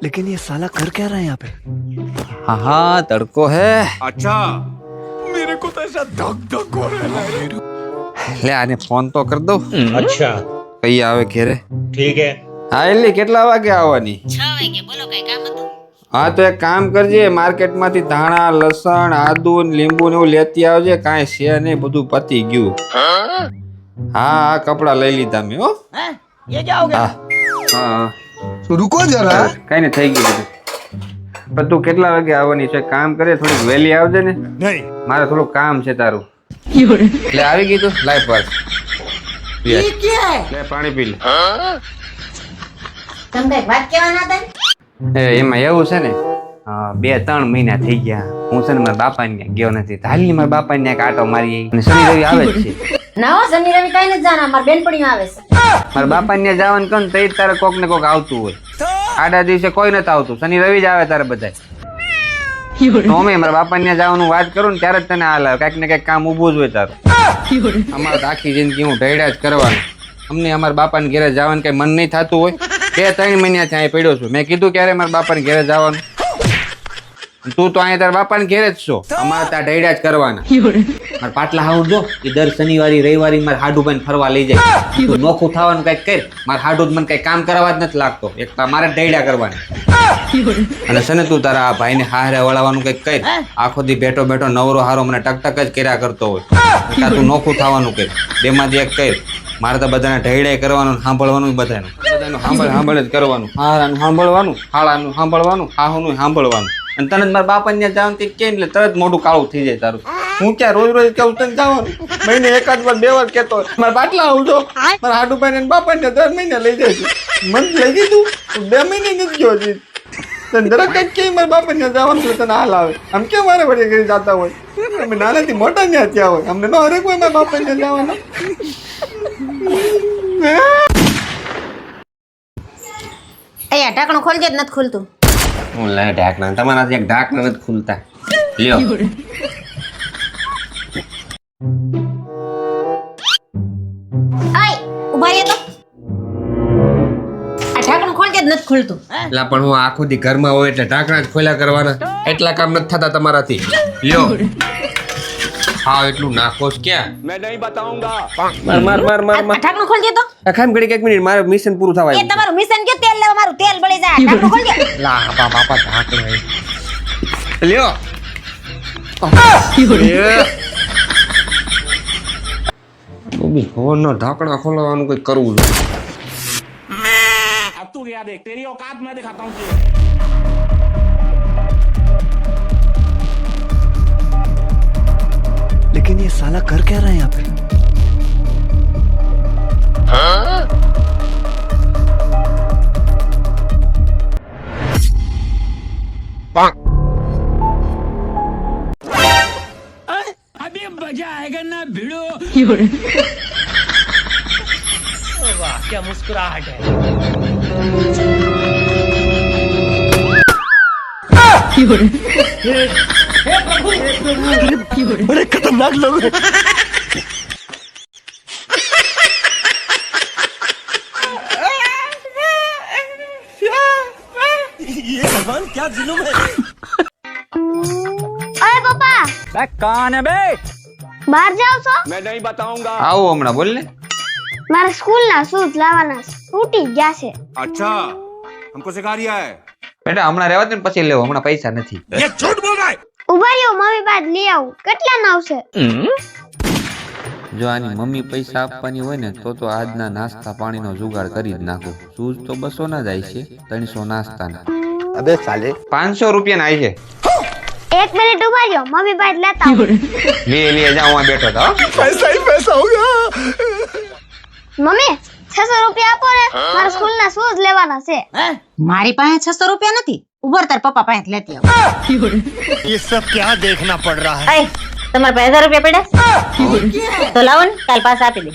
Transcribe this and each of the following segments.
लेकिन ये साला कर क्या रहा है यहाँ पे? हाँ हाँ तड़को है अच्छा मेरे को तो ऐसा धक धक हो रहा है। ले आने फोन तो कर दो अच्छा કઈ આવે ઘેરે ठीक है હા એટલે કેટલા વાગે આવવાની 6 વાગે બોલો કઈ કામ હતું હા તો એક કામ કરજે માર્કેટમાંથી ધાણા લસણ આદુ ને લીંબુ ને એવું લેતી આવજે કાંઈ છે નહીં બધું પતી ગયું હા હા કપડા લઈ લીધા મેં હો ये क्या हो गया હા હા रुको जरा। કઈ નહીં થઈ ગયું બધું પણ તું કેટલા વાગે આવવાની છે કામ કરે થોડીક વહેલી આવજે ને नहीं મારે થોડું કામ છે તારું એટલે આવી ગઈ તું લાઈ પાસ ये क्या है લે પાણી પી લે तुम कई बात केवाना था એમાં એવું છે ને 2-3 મહિના થઈ ગયા હું છે ને મારા બાપાને ત્યાં ગયો નથી હાલી મારા બાપાને ત્યાં આટો મારી અને શનિ રવિ આવે જ છે ना हो शनि रवि कहीं नहीं जाना हमार बेनपड़ी में आवे से મારા બાપાને ત્યાં જવાનું કહું ને તો તારે કોક ને કોક આવતું હોય આડા દિવસે કોઈ નથી આવતું શનિ રવિ જ આવે તારે બધા તો અમે મારા બાપાને ત્યાં જવાનું વાત કરું ને ત્યારે જ તને હાલ આવે કાંઈક ને કાંઈક કામ ઊભું જ હોય તારું અમારે તો આખી જિંદગી હું ઢેડા જ કરવાનું અમને અમારા બાપાને ઘેરે જવાનું કઈ મન નહીં થતું હોય 2-3 મહિનાથી અહીં પડ્યો છું મેં કીધું ક્યારે મારા બાપાને ઘેરે જવાનું તું તો અહીંયા તારા બાપાને ઘેરે જ છો અમારે ત્યાં ઢેડા જ કરવાના મારા પાટલા હાઉડ જો એ દર શનિવારે રવિવારે મારે હાડુભાઈને ફરવા લઈ જાય તું નોખું થવાનું કઈક કર મારે હાડું મને કઈ કામ કરવા જ નથી લાગતો એક તો મારે ઢેડા કરવાના અને છે ને તું તારા આ ભાઈને હારે વળાવવાનું કઈક કર આખો દી બેઠો બેઠો નવરો હારો મને ટક જ કર્યા કરતો હોય કાં તું નોખું થવાનું કર બેમાંથી એક કર મારે તો બધાને ઢેડે કરવાનું સાંભળવાનું બધાનું સાંભળ જ કરવાનું હારાનું સાંભળવાનું હાળાનું સાંભળવાનું હાહુનું સાંભળવાનું અને તને મારા બાપાને ત્યાં જવાનું કે એટલે તરત મોઢું કાળું થઈ જાય તારું હું ક્યાં રોજ રોજ કહું તને જવાનું મહિને એકાદ વાર 2 વાર કહેતો મારા બાટલા આવજો મારા હાડુભાઈ ને બાપાને દર મહિને લઈ જાય છે મને લઈ દીધું 2 મહિને નથી ગયો હજી તને દરેક કંઈક કે મારા બાપાને જવાનું છે તને હાલ આવે આમ કેમ મારે વળી કરી જતા હોય અમે નાનાથી મોટા ત્યાં થયા હોય અમને ન હરેક હોય મારા બાપાને જવાનું अया ढाकणું खोल जे નથી ખુલતું હું લે ઢાકણા તમારાથી એક ઢાકણા નથી ખુલતા લ્યો આય ઉભા રહે તો આ ઢાકણું ખોલ જે નથી ખુલતું એટલે પણ હું આખો દી ઘરમાં હોય એટલે ઢાકણા જ ખોલ્યા કરવાના એટલા કામ નથી થતા તમારાથી લ્યો હા એટલું નાખો ક્યાં मैं नहीं बताऊंगा। માર આ ઢાકણું ખોલ જે તો ખામ ઘડી એક મિનિટ મારે મિશન પૂરું થવા એ આવ્યું તમારું મિશન કે તેલ લેવા મારું તેલ બળી જાય ઢાકણું ખોલ જે લા બાપા ઢાકણા લ્યો ફોન નો ઢાકણા ખોલવાનું કઈ કરવું જોઈએ अब तू क्या देख तेरी औकात मैं दिखाता हूँ लेकिन ये साला कर क्या रहा है यहाँ पे? अभी मजा आएगा ना भिड़ो वाह क्या मुस्कुराहट है बड़े खतरनाक लोग हैं। ये भगवान क्या जुल्म है। अरे पापा कौन है बे બહાર જાવ છો मैं नहीं बताऊंगा। આવો હમણાં બોલ ને મારા સ્કૂલ ના શૂઝ લાવવાના છે. તૂટી ગયા છે अच्छा हमको सिखा रिया है। બેટા હમણાં રહેવા દે ને પછી લેવો હમણાં પૈસા નથી ये झूठ बोल रहा है। ઉભા રહ્યો મમ્મી બાદ લઈ આવું કેટલા ના આવશે જો આની મમ્મી પૈસા આપવાની હોય ને તો આજના નાસ્તા પાણીનો જુગાડ કરી જ નાખો શૂઝ તો 200 ના જાય છે 300 નાસ્તાના अबे साले 500 રૂપિયા ના આવી છે એક મિનિટ ઉભા રહ્યો મમ્મી બાદ લેતા આવું. લે જા હું બેઠો તો पैसा ही पैसा होगा। મમ્મી 600 રૂપિયા આપો ને મારા સ્કૂલ ના શૂઝ લેવાના છે મારી પાસે 600 રૂપિયા નથી ઉભર તાર પપ્પા પાસે લેતી આવ ये सब क्या देखना पड़ रहा है। આય તમાર પાસે 1000 રૂપિયા પડ્યા તો લાવો ને કાલ પાસ આપી દે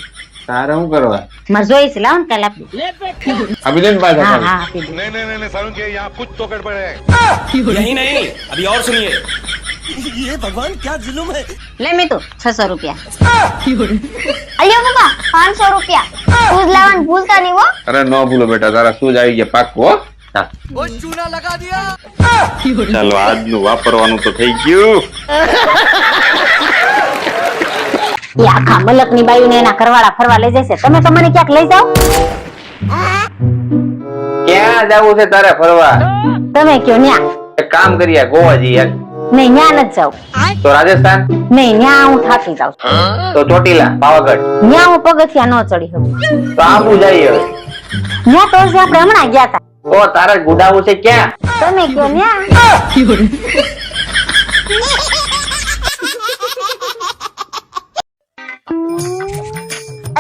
તારે શું કરવા માર જોઈ છે લાવો ને કાલ આપી દે અભી લેન પાછા હા હા આપી દે नहीं नहीं नहीं सारुण के यहाँ कुछ तो गड़बड़ है। नहीं नहीं अभी और सुनिए ये भगवान क्या जुल्म है। લે મીતુ 600 રૂપિયા અલ્યો પપ્પા 500 રૂપિયા શૂઝ લાવવાનું ભૂલતા નહીં હો અરે ન ભૂલો બેટા તારા શૂઝ આવી ગયા પાક્કો ચાલો આજનું વાપરવાનું તો થઈ ગયું. એ આખા મલકની બાયુને એના ઘરવાળા ફરવા લઈ જશે. તમે તો મને ક્યાંક લઈ જાઓ. ક્યાં જવું છે તારે ફરવા? તમે કયો ન્યા. એક કામ કરીએ, ગોવા જઈએ. નહીં, ન્યા નથી જાઉં. તો રાજસ્થાન? નહીં, ન્યા હું થાકી જાઉં છું. તો ચોટીલા, પાવાગઢ? ન્યા હું પગથિયા ન ચડી શકું. તો આબુ જઈએ હવે. ન્યા તો હજી આપણે હમણાં ગયા હતા. તો તારે ગુડાવું છે ક્યાં? તમે કયો ન્યા.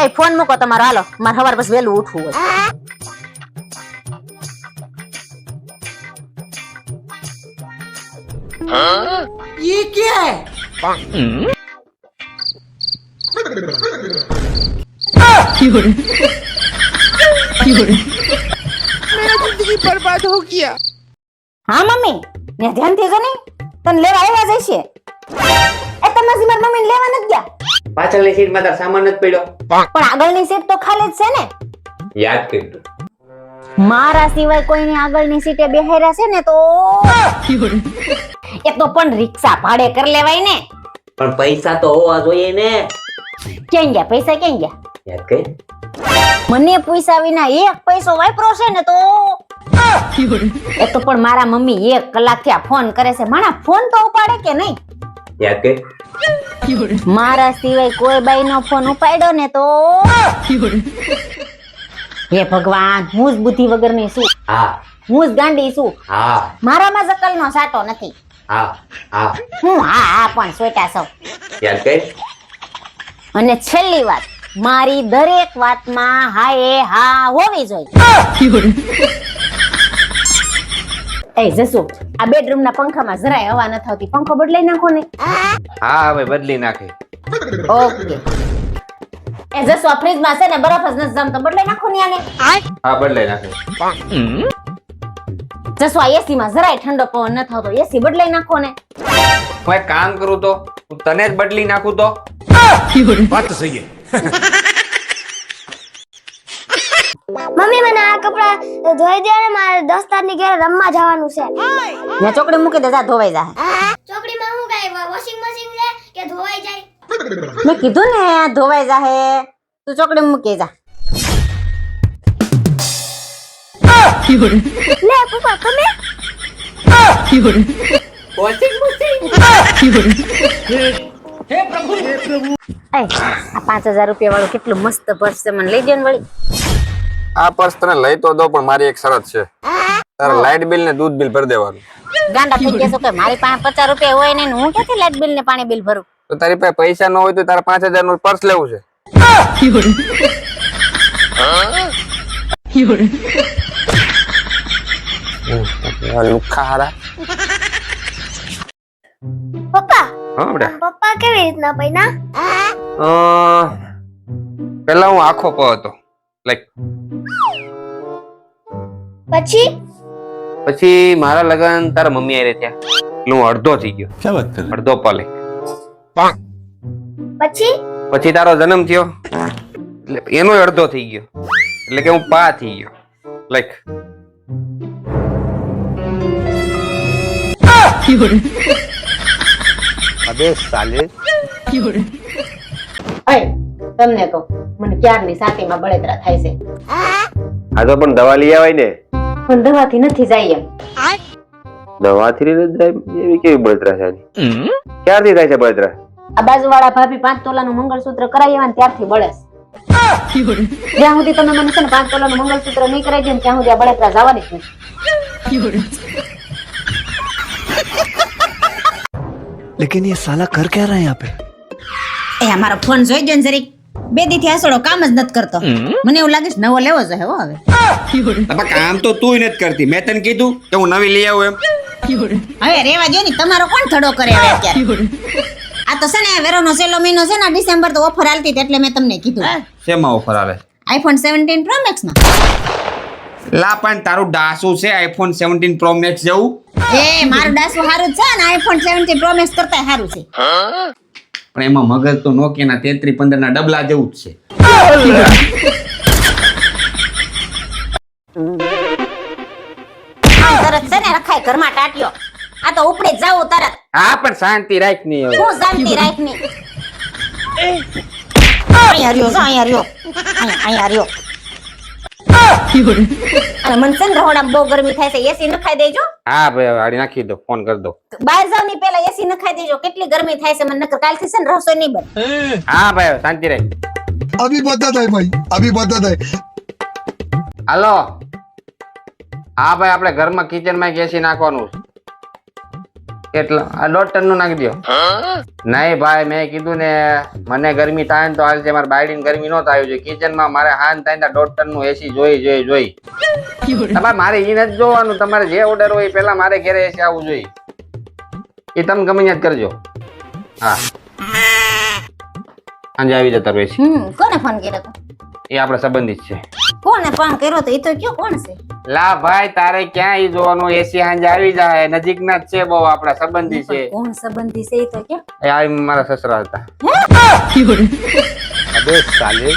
એ ફોન મૂકો તમારો, હાલો મારે સવાર બસ વહેલું ઉઠવું હોય. હા મમ્મી, ને ધ્યાનથી જો ને, તને લેવા આવ્યા જશે. એ તમે મારી મમ્મીને લેવા નથી ગયા. પાછળની સીટમાં તાર સામાન નથી પડ્યો? પણ આગળની સીટ તો ખાલી જ છે ને. યાદ કર્યું. મારા સિવાય કોઈની આગળની સીટે બેહાર્યા છે ને તો એ તો પણ રિક્ષા ભાડે કરી લેવાય ને. પણ પૈસા તો હોવા જોઈએ ને. ક્યાં ગયા પૈસા, ક્યાં ગયા? યાદ કર. મને પૈસા વિના એક પૈસો વાપરો છે ને તો એ તો પણ મારા મમ્મી 1 કલાકથી આ ફોન કરે છે. મારા ફોન તો ઉપાડે કે નહીં? યાદ કર. મારા સિવાય કોઈ બાઈનો ફોન ઉપાડ્યો ને તો હે ભગવાન, હું જ બુદ્ધિ વગરની છું. હા હું જ ગાંડી છું. હા મારામાં જકલનો સાટો નથી. હા હા હું હા પણ સોટા સૌ. યાદ કર. અને છેલ્લી વાત, મારી દરેક વાતમાં હા એ હા હોવી જોઈએ. એ જસુ, આ બેડરૂમ ના પંખામાં જરાય હવા નથી આવતી. પંખો બદલાઈ નાખો ને. હા હવે બદલી નાખે. ઓકે. એ જસુ, આ ફ્રીજ માં છે ને બરફ જ નથી જમતો, બદલાઈ નાખો ને આને. હા બદલાઈ નાખે. જસુ, આ એસી માં જરાય ઠંડો પવન નથી આવતો, એસી બદલાઈ નાખો ને. હું એક કામ કરું તો હું તને જ બદલી નાખું તો. વાત તો સહી મમ્મી મને આ કપડા ધોઈ દે ને, મારે 10 તારીખની ઘરે રમવા જવાનું છે. ને ચોકડી મૂકી દે, જા ધોવાઈ જા. ચોકડીમાં હું કાઈ વોશિંગ મશીન છે કે ધોવાઈ જાય? મેં કીધું ને ધોવાઈ જા હે, તું ચોકડી મૂકી જા. લે પપ્પા તમે આ 5000 રૂપિયા વાળું કેટલું મસ્ત પર્સ છે, મને લઈ દે ને વળી. આ પર્સ તને લઈ તો દો, પણ મારી એક શરત છે. તારા લાઇટ બિલ ને દૂધ બિલ ભરી દેવાનું. ગાંડા થઈ ગયા છો કે મારી પાસે 50 રૂપિયા હોય ને હું ક્યાંથી લાઇટ બિલ ને પાણી બિલ ભરું? તો તારી પાસે પૈસા ન હોય તો તારા 5000 નું પર્સ લેવું છે. લુખ્ખા હારા. પપ્પા હા બેટા. પપ્પા કેવી રીતના પૈના? પેલા હું આખો પ હતો, લાઈક. પછી મારા લગન તારા મમ્મી આરે થયા એટલે હું અડધો થઈ ગયો. क्या बात कर અડધો પલે. પછી તારો જન્મ થયો એટલે એનો અડધો થઈ ગયો, એટલે કે હું પા થઈ ગયો, લાઈક. अबे साले તમને કહું, મને ક્યારની છાતીમાં બળતરા થાય છે. આ તો પણ દવા લઈ આવાય ને. પણ દવાથી નથી જાય એમ. દવાથી નથી જાય એવી કેવી બળતરા છે? ક્યારથી થાય છે બળતરા? આ બાજુવાળા ભાભી 5 તોલાનું મંગળસૂત્ર કરાવી આવ્યા ને ત્યારથી બળે છે. જ્યાં સુધી તમે મને છે ને 5 તોલાનું મંગળસૂત્ર નહીં કરાવી દે ને ત્યાં સુધી આ બળતરા જવાની જ નથી. लेकिन ये साला कर क्या रहा है यहाँ पे? એ અમારો ફોન જોઈ જો ને જરીક. 2 દીથી આસોડો કામ જ નથી કરતો. મને એવું લાગે છે નવો લેવો જોઈએ હો હવે. કામ તો તું નથી કરતી. મેં તને કીધું કે હું નવી લઈ આવું એમ. હવે રેવા દો ને, તમારો કોણ થડો કરે હવે અત્યારે? આ તો છે ને વેરોનો છેલ્લો મહિનો છે ને, ડિસેમ્બર તો ઓફર આલતી હતી એટલે મેં તમને કીધું. શેમાં ઓફર આવે? આઈફોન 17 Pro Max માં. લા પણ તારું ડાસુ છે આઈફોન 17 Pro Max જેવું. એ મારું ડાસું સારું છે ને, આઈફોન 17 Pro Max કરતા સારું છે. પણ એમાં મગજ તો નોકિયાના 3315 ના ડબલા જેવું જ છે. રખાય ઘરમાં ટાટ્યો. આ તો ઉપડે જ જાવું તરત. હા પણ શાંતિ રાખ ની હવે. હું શાંતિ રાખની. અહીંયા રહ્યો, અહીંયા રહ્યો. અહીંયા રહ્યો. અને મને છે ને રહોડામાં બહુ ગરમી થાય છે, એસી નખાઈ દેજો. હા ભાઈ હવે હાડી નાખી દો, ફોન કરી દો. બહાર જાવ ની પેલા એસી નખાઈ દેજો, કેટલી ગરમી થાય છે મને, નકર કાલથી છે ને રસોઈ નહીં બને. હા ભાઈ હવે શાંતિ રાખ. अभी बदत है भाई, अभी बदत है. હાલો. હા ભાઈ આપણે ઘરમાં કિચન માં એસી નાખવાનું છે. કેટલા? આ 1.5 ટન નું નાખી દો. નહીં ભાઈ મેં કીધું ને મને ગરમી થાય ને તો હાલ છે, મારે બાયડી ને ગરમી નો થાય છે. કિચન માં મારે હાન થાય ને 1.5 ટન નું એસી જોઈ. તમારે મારે ઈ નથી જોવાનું, તમારે જે ઓર્ડર હોય એ પેલા મારે ઘરે એસી આવવું જોઈએ. એ તમે ગમે ત્યાં જ કરજો. હા સાંજે આવી જતા રહેશે. કોને ફોન કર્યો તો? એ આપણા સંબંધિત છે. કોને ફોન કર્યો તો? એ તો કયો કોણ છે? લા ભાઈ તારે ક્યાં ઈ જોવાનું, એસી સાંજે આવી જાય, નજીક ના જ છે બહુ, આપણા સંબંધી છે. કોણ સંબંધી છે એ તો કે? એ આ મારા સસરા હતા. અબે સાલે